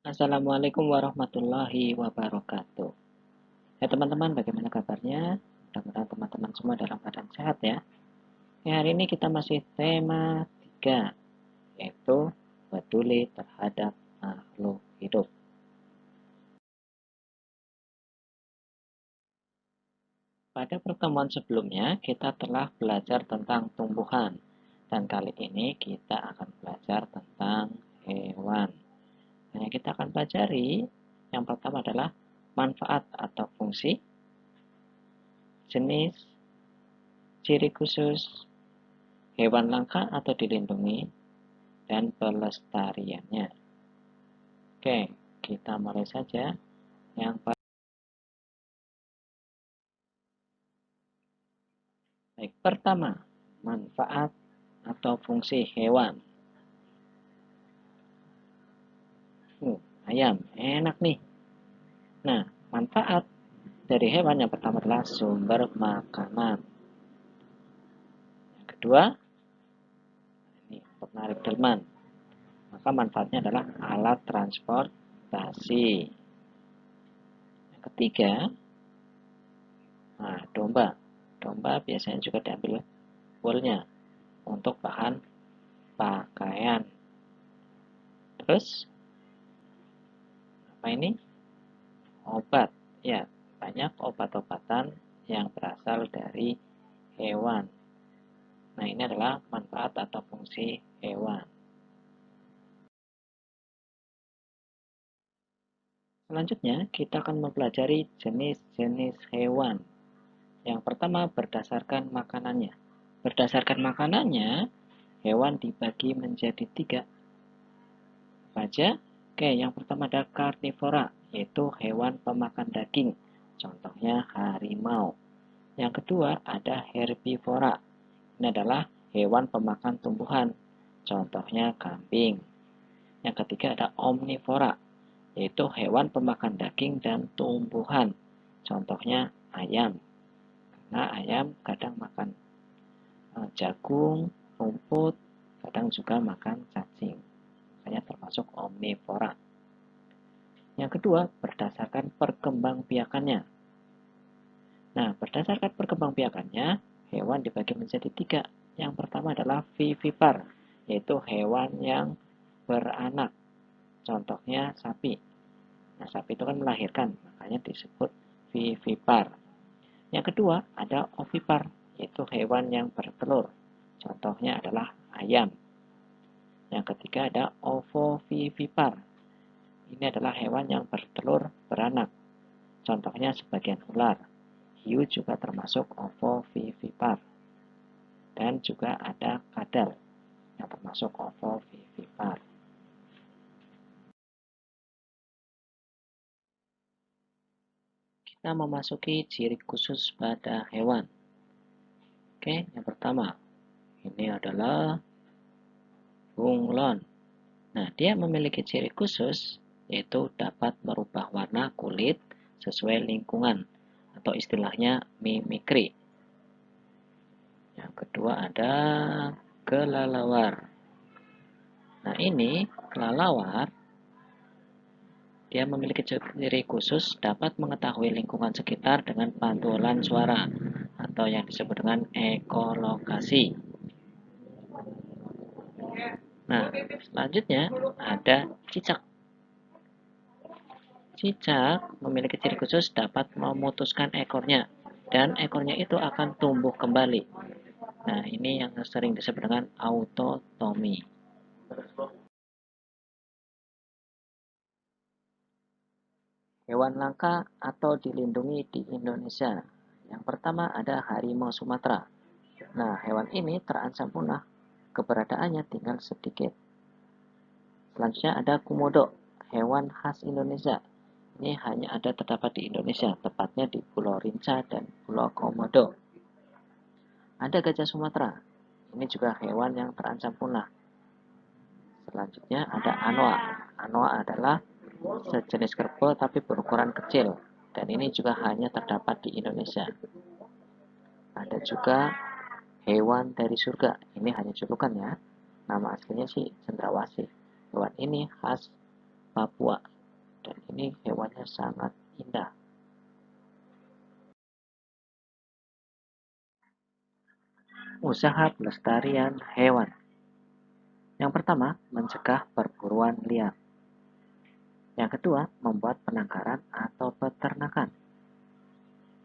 Assalamualaikum warahmatullahi wabarakatuh. Ya teman-teman, bagaimana kabarnya? Mudah-mudahan teman-teman semua dalam keadaan sehat ya. Hari ini kita masih tema 3, yaitu peduli terhadap makhluk hidup. Pada pertemuan sebelumnya, kita telah belajar tentang tumbuhan. Dan kali ini kita akan belajar tentang hewan. Nah, yang kita akan pelajari, yang pertama adalah manfaat atau fungsi, jenis, ciri khusus, hewan langka atau dilindungi, dan pelestariannya. Oke, kita mulai saja. Yang baik, pertama, manfaat atau fungsi hewan. Ayam, enak nih. Nah, manfaat dari hewan yang pertama adalah sumber makanan. Yang kedua, ini untuk menarik delman. Maka manfaatnya adalah alat transportasi. Yang ketiga, domba. Domba biasanya juga diambil woolnya untuk bahan pakaian. Terus, apa ini? Obat. Ya, banyak obat-obatan yang berasal dari hewan. Nah, ini adalah manfaat atau fungsi hewan. Selanjutnya, kita akan mempelajari jenis-jenis hewan. Yang pertama, berdasarkan makanannya. Berdasarkan makanannya, hewan dibagi menjadi 3. Apa aja? Oke, yang pertama ada karnivora, yaitu hewan pemakan daging. Contohnya harimau. Yang kedua ada herbivora. Ini adalah hewan pemakan tumbuhan. Contohnya kambing. Yang ketiga ada omnivora, yaitu hewan pemakan daging dan tumbuhan. Contohnya ayam. Nah, ayam kadang makan jagung, rumput, kadang juga makan cacing. Makanya termasuk omnivora. Yang kedua, berdasarkan perkembangbiakannya. Nah, berdasarkan perkembangbiakannya, hewan dibagi menjadi 3. Yang pertama adalah vivipar, yaitu hewan yang beranak. Contohnya sapi. Nah, sapi itu kan melahirkan, makanya disebut vivipar. Yang kedua, ada ovipar, yaitu hewan yang bertelur. Contohnya adalah ayam. Yang ketiga ada ovovivipar. Ini adalah hewan yang bertelur beranak. Contohnya sebagian ular. Hiu juga termasuk ovovivipar. Dan juga ada kadal yang termasuk ovovivipar. Kita memasuki ciri khusus pada hewan. Oke, yang pertama, ini adalah bunglon. Nah, dia memiliki ciri khusus, yaitu dapat merubah warna kulit sesuai lingkungan, atau istilahnya mimikri. Yang kedua ada kelelawar. Nah, ini kelelawar, dia memiliki ciri khusus dapat mengetahui lingkungan sekitar dengan pantulan suara, atau yang disebut dengan ekolokasi. Nah, selanjutnya ada cicak. Cicak memiliki ciri khusus dapat memutuskan ekornya, dan ekornya itu akan tumbuh kembali. Nah, ini yang sering disebut dengan autotomi. Hewan langka atau dilindungi di Indonesia. Yang pertama ada harimau Sumatera. Nah, hewan ini terancam punah. Keberadaannya tinggal sedikit. Selanjutnya ada komodo, hewan khas Indonesia. Ini hanya ada terdapat di Indonesia, tepatnya di Pulau Rinca dan Pulau Komodo. Ada gajah Sumatera. Ini juga hewan yang terancam punah. Selanjutnya ada anoa. Anoa adalah sejenis kerbau tapi berukuran kecil. Dan ini juga hanya terdapat di Indonesia. Ada juga hewan dari surga. Ini hanya julukan ya. Nama aslinya sih cendrawasih. Hewan ini khas Papua. Dan ini hewannya sangat indah. Usaha pelestarian hewan. Yang pertama, mencegah perburuan liar. Yang kedua, membuat penangkaran atau peternakan.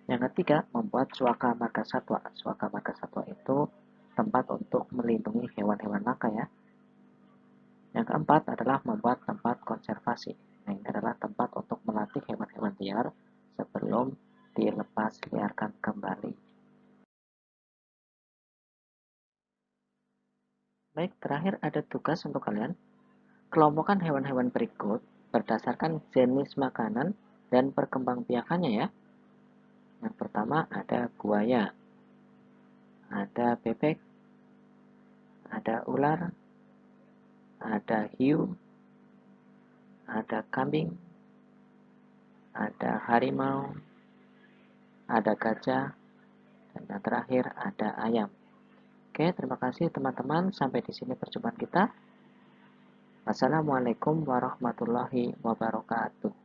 Yang ketiga, membuat suaka marga satwa. Suaka marga satwa itu tempat untuk melindungi hewan-hewan langka ya. Yang keempat adalah membuat tempat konservasi. Nah, ini adalah tempat untuk melatih hewan-hewan liar sebelum dilepas liarkan kembali. Baik, terakhir ada tugas untuk kalian. Kelompokkan hewan-hewan berikut berdasarkan jenis makanan dan perkembangbiakannya ya. Yang pertama ada buaya, ada bebek, ada ular, ada hiu, ada kambing, ada harimau, ada gajah, dan yang terakhir ada ayam. Oke, terima kasih teman-teman. Sampai di sini perjumpaan kita. Wassalamualaikum warahmatullahi wabarakatuh.